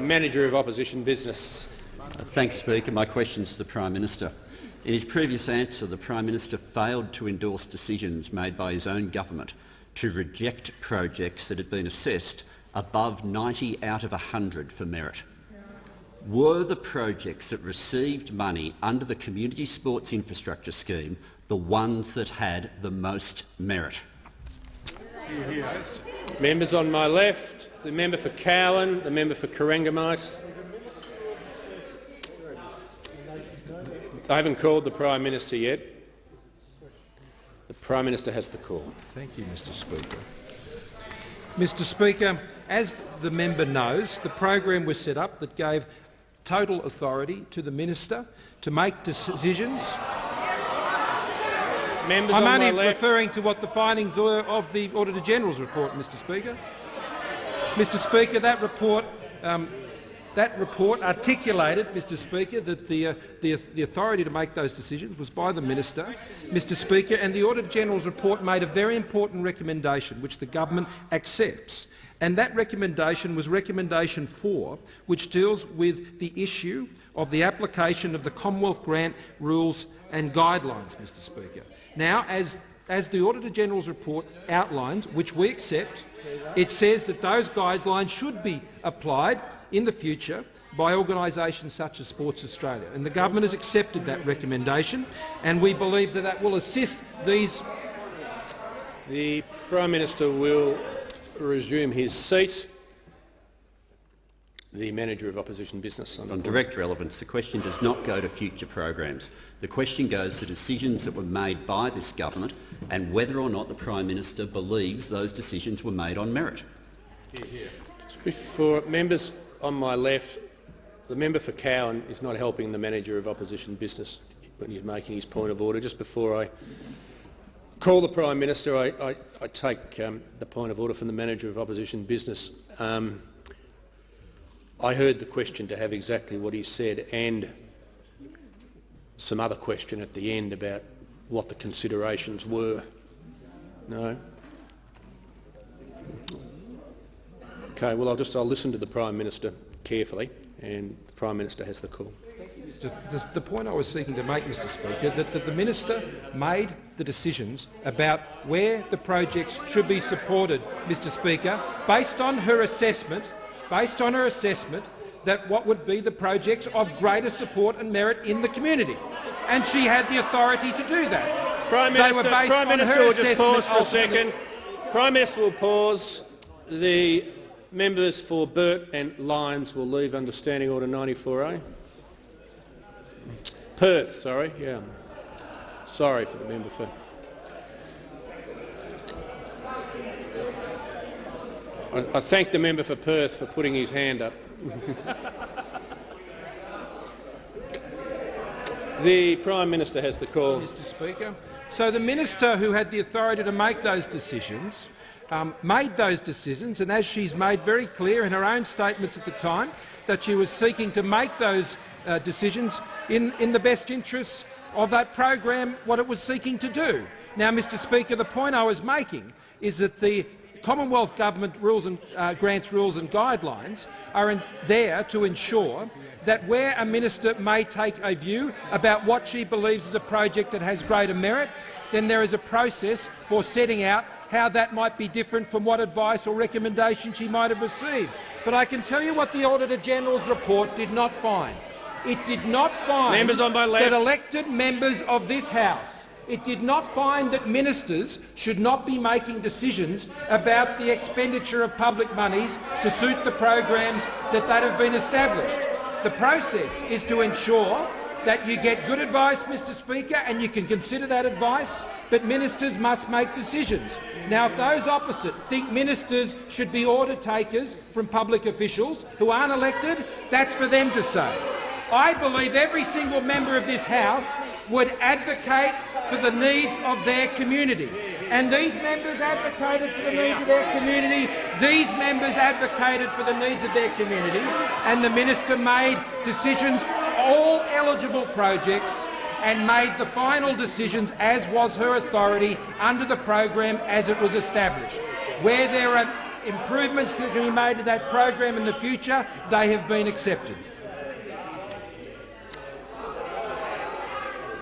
Manager of Opposition Business. Thanks, Speaker. My question is to the Prime Minister. In his previous answer, the Prime Minister failed to endorse decisions made by his own government to reject projects that had been assessed above 90 out of 100 for merit. Were the projects that received money under the Community Sports Infrastructure Scheme the ones that had the most merit? Members on my left, the member for Cowan, the member for Corangamite. I haven't called the Prime Minister yet. The Prime Minister has the call. Thank you, Mr Speaker. Mr Speaker, as the member knows, the program was set up that gave total authority to the Minister to make decisions. Members I'm on only my left. referring to what the findings were of the Auditor-General's report, Mr Speaker. Mr Speaker, that report articulated, Mr Speaker, that the authority to make those decisions was by the Minister, Mr Speaker, and the Auditor-General's report made a very important recommendation which the government accepts. And that recommendation was recommendation 4, which deals with the issue of the application of the Commonwealth Grant rules and guidelines, Mr Speaker. Now, as the Auditor-General's report outlines, which we accept, it says that those guidelines should be applied in the future by organisations such as Sports Australia. And the government has accepted that recommendation, and we believe that that will assist these. The Prime Minister will resume his seat. The Manager of Opposition Business. On direct relevance, the question does not go to future programs. The question goes to decisions that were made by this government and whether or not the Prime Minister believes those decisions were made on merit. Before members on my left, the member for Cowan is not helping the Manager of Opposition Business when he's making his point of order. Just before I call the Prime Minister, I take the point of order from the Manager of Opposition Business. I heard the question to have exactly what he said and some other question at the end about what the considerations were. No? Okay, well I'll listen to the Prime Minister carefully, and the Prime Minister has the call. The point I was seeking to make, Mr Speaker, that the Minister made the decisions about where the projects should be supported, Mr Speaker, based on her assessment that what would be the projects of greater support and merit in the community. And she had the authority to do that. Prime Minister will just pause for a second. Prime Minister will pause. The members for Burt and Lyons will leave under Standing Order 94A. Perth, sorry, yeah. Sorry for the member for... I thank the member for Perth for putting his hand up. The Prime Minister has the call. Mr Speaker. So the Minister who had the authority to make those decisions made those decisions, and as she's made very clear in her own statements at the time, that she was seeking to make those decisions in the best interests of that program, what it was seeking to do. Now, Mr Speaker, the point I was making is that the Commonwealth Government rules and grants rules and guidelines are there to ensure that where a minister may take a view about what she believes is a project that has greater merit, then there is a process for setting out how that might be different from what advice or recommendation she might have received. But I can tell you what the Auditor-General's report did not find. It did not find members on my left. That elected members of this House, it did not find that ministers should not be making decisions about the expenditure of public monies to suit the programs that have been established. The process is to ensure that you get good advice, Mr Speaker, and you can consider that advice, but ministers must make decisions. Now, if those opposite think ministers should be order takers from public officials who aren't elected, that's for them to say. I believe every single member of this House would advocate for the needs of their community. And these members advocated for the needs of their community. These members advocated for the needs of their community. And the Minister made decisions, all eligible projects, and made the final decisions as was her authority under the program as it was established. Where there are improvements that can be made to that program in the future, they have been accepted.